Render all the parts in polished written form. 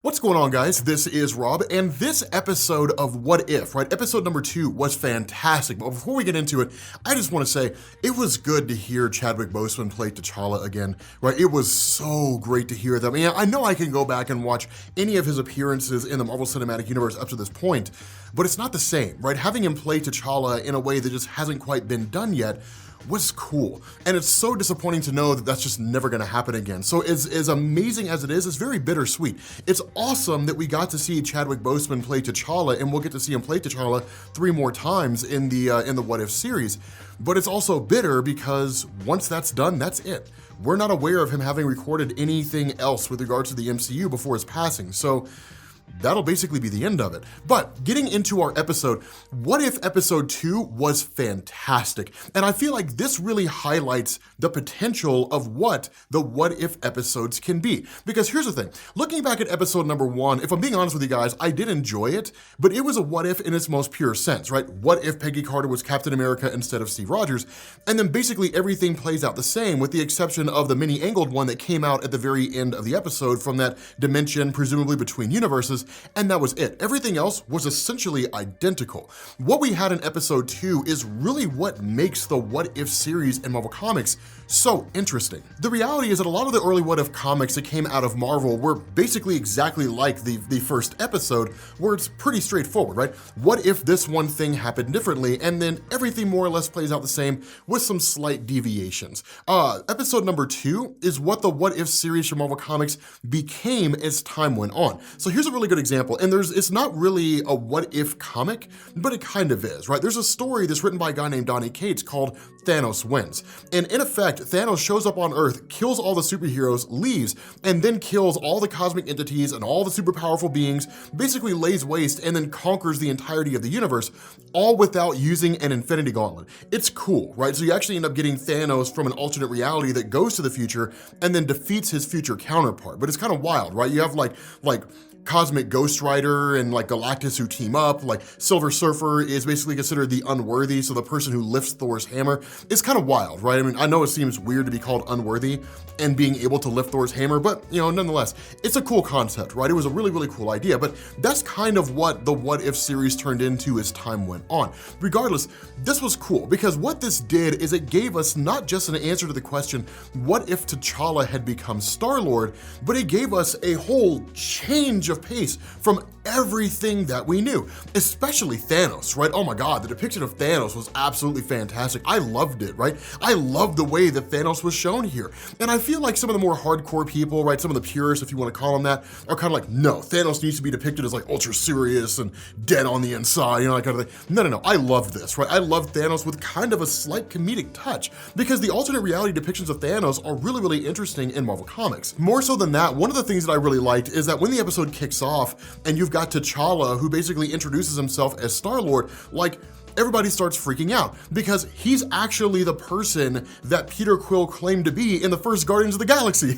What's going on, guys? This is Rob, and this episode of What If, right? Episode number 2 was fantastic, but before we get into it, I just want to say it was good to hear Chadwick Boseman play T'Challa again, right? It was so great to hear them. I know I can go back and watch any of his appearances in the Marvel Cinematic Universe up to this point, but it's not the same, right? Having him play T'Challa in a way that just hasn't quite been done yet was cool. And it's so disappointing to know that that's just never gonna happen again. So as amazing as it is, it's very bittersweet. It's awesome that we got to see Chadwick Boseman play T'Challa, and we'll get to see him play T'Challa 3 more times in the What If series. But it's also bitter because once that's done, that's it. We're not aware of him having recorded anything else with regards to the MCU before his passing. So that'll basically be the end of it. But getting into our episode, What If Episode 2 was fantastic. And I feel like this really highlights the potential of what the What If episodes can be. Because here's the thing, looking back at episode number 1, if I'm being honest with you guys, I did enjoy it, but it was a what if in its most pure sense, right? What if Peggy Carter was Captain America instead of Steve Rogers? And then basically everything plays out the same, with the exception of the mini-angled one that came out at the very end of the episode from that dimension, presumably between universes, and that was it. Everything else was essentially identical. What we had in episode 2 is really what makes the What If series in Marvel Comics so interesting. The reality is that a lot of the early What If comics that came out of Marvel were basically exactly like the first episode, where it's pretty straightforward, right? What if this one thing happened differently, and then everything more or less plays out the same with some slight deviations. Episode number 2 is what the What If series from Marvel Comics became as time went on. So here's a really good example, and it's not really a what if comic, but it kind of is, right? There's a story that's written by a guy named Donny Cates called Thanos Wins. And in effect, Thanos shows up on Earth, kills all the superheroes, leaves, and then kills all the cosmic entities and all the super powerful beings, basically lays waste and then conquers the entirety of the universe, all without using an Infinity Gauntlet. It's cool, right? So you actually end up getting Thanos from an alternate reality that goes to the future and then defeats his future counterpart. But it's kind of wild, right? You have like Cosmic Ghost Rider and like Galactus who team up. Like Silver Surfer is basically considered the unworthy, so the person who lifts Thor's hammer. It's kind of wild, right? I mean, I know it seems weird to be called unworthy and being able to lift Thor's hammer, but nonetheless, it's a cool concept, right? It was a really, really cool idea, but that's kind of what the What If series turned into as time went on. Regardless, this was cool because what this did is it gave us not just an answer to the question, what if T'Challa had become Star-Lord, but it gave us a whole change of pace from everything that we knew, especially Thanos, right? Oh my God, the depiction of Thanos was absolutely fantastic. I loved it, right? I loved the way that Thanos was shown here. And I feel like some of the more hardcore people, right, some of the purists, if you want to call them that, are kind of like, no, Thanos needs to be depicted as like ultra serious and dead on the inside, that kind of thing. No, I loved this, right? I loved Thanos with kind of a slight comedic touch because the alternate reality depictions of Thanos are really, really interesting in Marvel Comics. More so than that, one of the things that I really liked is that when the episode kicks off and you've got T'Challa who basically introduces himself as Star-Lord, like everybody starts freaking out because he's actually the person that Peter Quill claimed to be in the first Guardians of the Galaxy.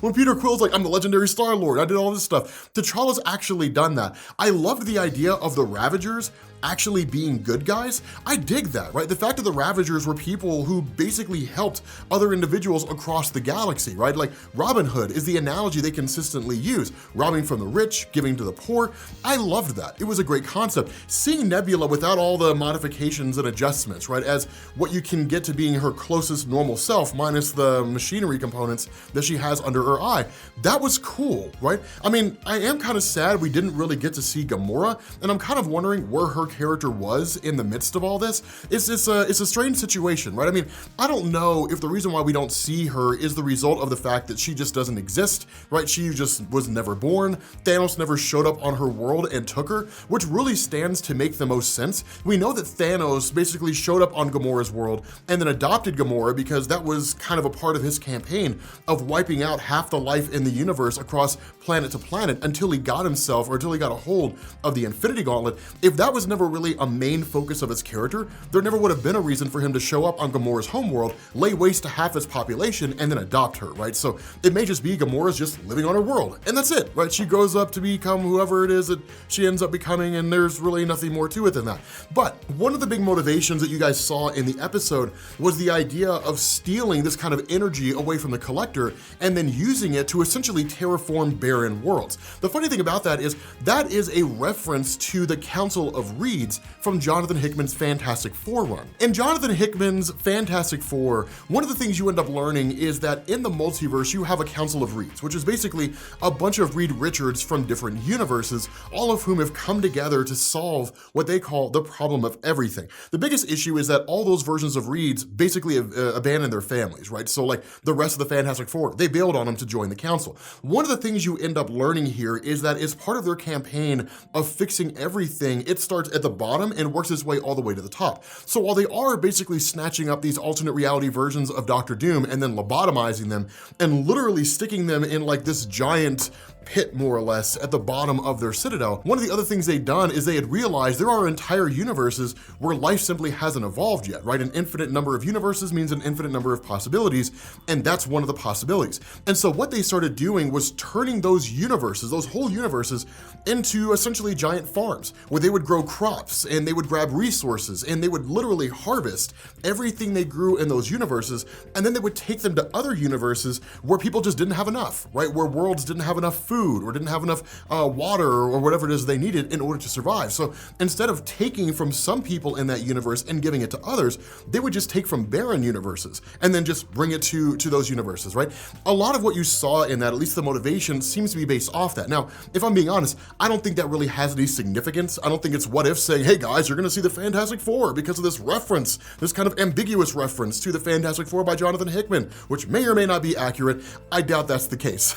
When Peter Quill's like, I'm the legendary Star-Lord, I did all this stuff. T'Challa's actually done that. I loved the idea of the Ravagers actually being good guys. I dig that, right? The fact that the Ravagers were people who basically helped other individuals across the galaxy, right? Like Robin Hood is the analogy they consistently use, robbing from the rich, giving to the poor. I loved that. It was a great concept. Seeing Nebula without all the modifications and adjustments, right? As what you can get to being her closest normal self, minus the machinery components that she has under her eye. That was cool, right? I mean, I am kind of sad we didn't really get to see Gamora, and I'm kind of wondering where her character was in the midst of all this. It's a strange situation, right? I mean, I don't know if the reason why we don't see her is the result of the fact that she just doesn't exist, right? She just was never born. Thanos never showed up on her world and took her, which really stands to make the most sense. We know that Thanos basically showed up on Gamora's world and then adopted Gamora because that was kind of a part of his campaign of wiping out half the life in the universe across planet to planet until he got himself, or until he got a hold of the Infinity Gauntlet. If that was never never really a main focus of his character, there never would have been a reason for him to show up on Gamora's homeworld, lay waste to half its population, and then adopt her, right? So it may just be Gamora's just living on her world, and that's it, right? She grows up to become whoever it is that she ends up becoming, and there's really nothing more to it than that. But one of the big motivations that you guys saw in the episode was the idea of stealing this kind of energy away from the Collector and then using it to essentially terraform barren worlds. The funny thing about that is a reference to the Council of Reeds from Jonathan Hickman's Fantastic Four run. In Jonathan Hickman's Fantastic Four, one of the things you end up learning is that in the multiverse, you have a Council of Reeds, which is basically a bunch of Reed Richards from different universes, all of whom have come together to solve what they call the problem of everything. The biggest issue is that all those versions of Reeds basically abandoned their families, right? So like the rest of the Fantastic Four, they bailed on them to join the council. One of the things you end up learning here is that as part of their campaign of fixing everything, it starts at the bottom and works its way all the way to the top. So while they are basically snatching up these alternate reality versions of Doctor Doom and then lobotomizing them and literally sticking them in like this giant pit, more or less, at the bottom of their citadel, one of the other things they'd done is they had realized there are entire universes where life simply hasn't evolved yet, right? An infinite number of universes means an infinite number of possibilities, and that's one of the possibilities. And so what they started doing was turning those universes, those whole universes, into essentially giant farms where they would grow crops and they would grab resources and they would literally harvest everything they grew in those universes, and then they would take them to other universes where people just didn't have enough, right? Where worlds didn't have enough food or didn't have enough water or whatever it is they needed in order to survive. So instead of taking from some people in that universe and giving it to others, they would just take from barren universes and then just bring it to those universes, right? A lot of what you saw in that, at least the motivation, seems to be based off that. Now, if I'm being honest, I don't think that really has any significance. I don't think it's What If saying, hey guys, you're gonna see the Fantastic Four because of this reference, this kind of ambiguous reference to the Fantastic Four by Jonathan Hickman, which may or may not be accurate. I doubt that's the case.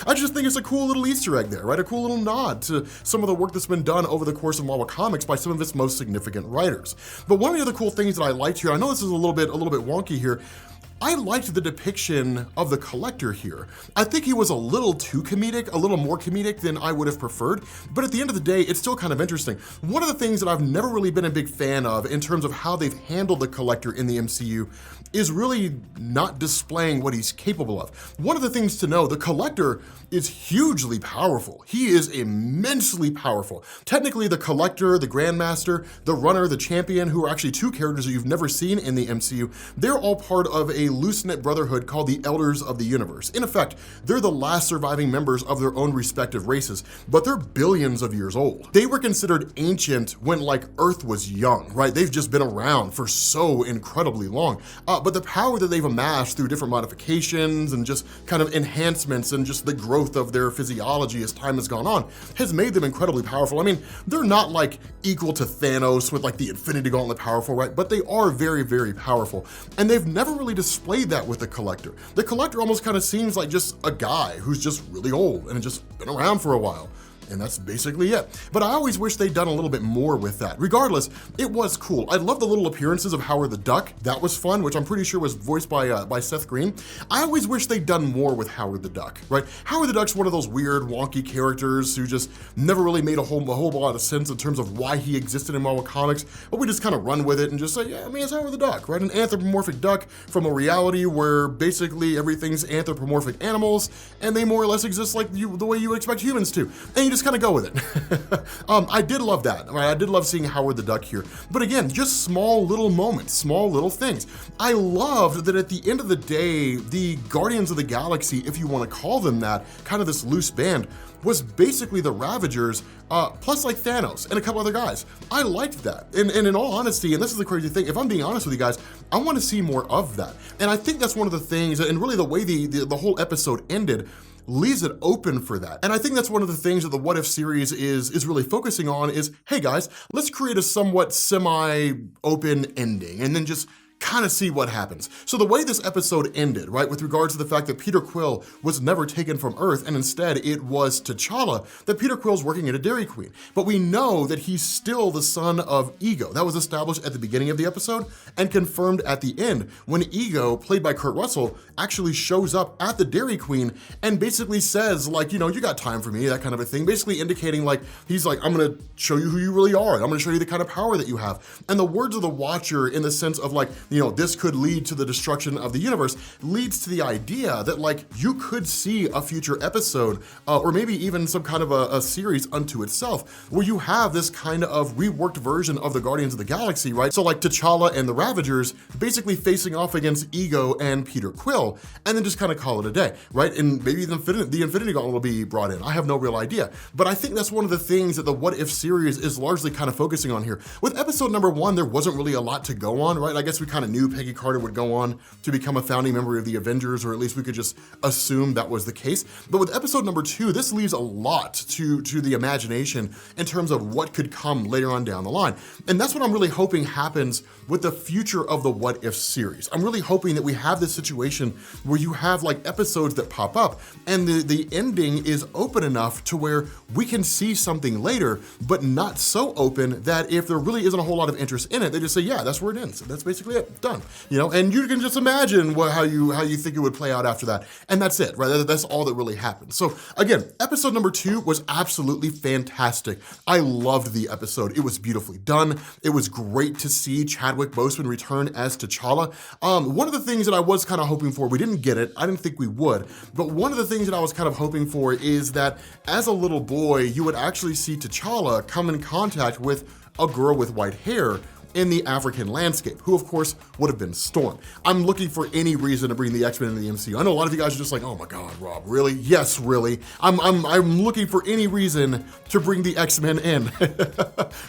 I just think it's a cool little Easter egg there, right? A cool little nod to some of the work that's been done over the course of Marvel Comics by some of its most significant writers. But one of the other cool things that I liked here, I know this is a little bit wonky here, I liked the depiction of the Collector here. I think he was a little too comedic, a little more comedic than I would have preferred, but at the end of the day, it's still kind of interesting. One of the things that I've never really been a big fan of in terms of how they've handled the Collector in the MCU is really not displaying what he's capable of. One of the things to know, the Collector is hugely powerful. He is immensely powerful. Technically, the Collector, the Grandmaster, the Runner, the Champion, who are actually two characters that you've never seen in the MCU, they're all part of a loose-knit brotherhood called the Elders of the Universe. In effect, they're the last surviving members of their own respective races, but they're billions of years old. They were considered ancient when like Earth was young, right? They've just been around for so incredibly long. But the power that they've amassed through different modifications and just kind of enhancements and just the growth of their physiology as time has gone on has made them incredibly powerful. I mean, they're not like equal to Thanos with like the Infinity Gauntlet powerful, right? But they are very, very powerful. And they've never really displayed that with the Collector. The Collector almost kind of seems like just a guy who's just really old and has just been around for a while. And that's basically it. But I always wish they'd done a little bit more with that. Regardless, it was cool. I love the little appearances of Howard the Duck. That was fun, which I'm pretty sure was voiced by Seth Green. I always wish they'd done more with Howard the Duck, right? Howard the Duck's one of those weird, wonky characters who just never really made a whole lot of sense in terms of why he existed in Marvel Comics, but we just kind of run with it and just say, yeah, I mean, it's Howard the Duck, right? An anthropomorphic duck from a reality where basically everything's anthropomorphic animals, and they more or less exist like the way you would expect humans to. And you just kind of go with it. I did love that, right? I did love seeing Howard the Duck here. But again, just small little moments, small little things. I loved that at the end of the day, the Guardians of the Galaxy, if you want to call them that, kind of this loose band, was basically the Ravagers, plus like Thanos and a couple other guys. I liked that. And in all honesty, and this is the crazy thing, if I'm being honest with you guys, I want to see more of that. And I think that's one of the things, and really the way the whole episode ended, leaves it open for that. And I think that's one of the things that the What If series is really focusing on is, hey guys, let's create a somewhat semi-open ending and then just kind of see what happens. So the way this episode ended, right, with regards to the fact that Peter Quill was never taken from Earth, and instead it was T'Challa, that Peter Quill's working at a Dairy Queen. But we know that he's still the son of Ego. That was established at the beginning of the episode and confirmed at the end when Ego, played by Kurt Russell, actually shows up at the Dairy Queen and basically says, like, you know, you got time for me, that kind of a thing, basically indicating like, he's like, I'm gonna show you who you really are, and I'm gonna show you the kind of power that you have. And the words of the Watcher, in the sense of like, you know, this could lead to the destruction of the universe, leads to the idea that like, you could see a future episode, or maybe even some kind of a series unto itself, where you have this kind of reworked version of the Guardians of the Galaxy, right? So like T'Challa and the Ravagers basically facing off against Ego and Peter Quill, and then just kind of call it a day, right? And maybe the Infinity Gauntlet will be brought in. I have no real idea. But I think that's one of the things that the What If series is largely kind of focusing on here. With episode number 1, there wasn't really a lot to go on, right? I guess we kind of knew Peggy Carter would go on to become a founding member of the Avengers, or at least we could just assume that was the case. But with episode number 2, this leaves a lot to the imagination in terms of what could come later on down the line. And that's what I'm really hoping happens with the future of the What If series. I'm really hoping that we have this situation where you have like episodes that pop up and the ending is open enough to where we can see something later, but not so open that if there really isn't a whole lot of interest in it, they just say, yeah, that's where it ends. That's basically it, done. You know, and you can just imagine how you think it would play out after that. And that's it, right? That's all that really happened. So again, episode number 2 was absolutely fantastic. I loved the episode. It was beautifully done. It was great to see Chadwick Boseman return as T'Challa. One of the things that I was kind of hoping for, we didn't get it, I didn't think we would, but one of the things that I was kind of hoping for is that as a little boy, you would actually see T'Challa come in contact with a girl with white hair in the African landscape, who of course would have been Storm. I'm looking for any reason to bring the X-Men into the MCU. I know a lot of you guys are just like, oh my God, Rob, really? Yes, really. I'm looking for any reason to bring the X-Men in,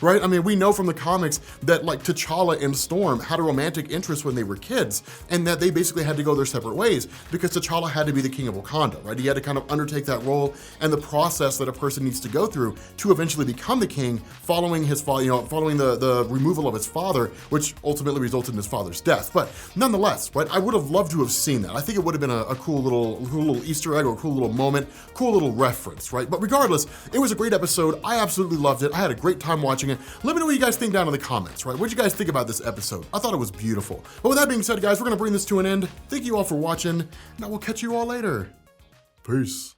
right? I mean, we know from the comics that like T'Challa and Storm had a romantic interest when they were kids, and that they basically had to go their separate ways because T'Challa had to be the king of Wakanda, right? He had to kind of undertake that role and the process that a person needs to go through to eventually become the king, following his following the removal of his father, which ultimately resulted in his father's death. But nonetheless, right, I would have loved to have seen that. I think it would have been a cool little Easter egg or a cool little moment, cool little reference, right? But regardless, it was a great episode. I absolutely loved it. I had a great time watching it. Let me know what you guys think down in the comments, right? What did you guys think about this episode? I thought it was beautiful. But with that being said, guys, we're gonna bring this to an end. Thank you all for watching, and I will catch you all later. Peace.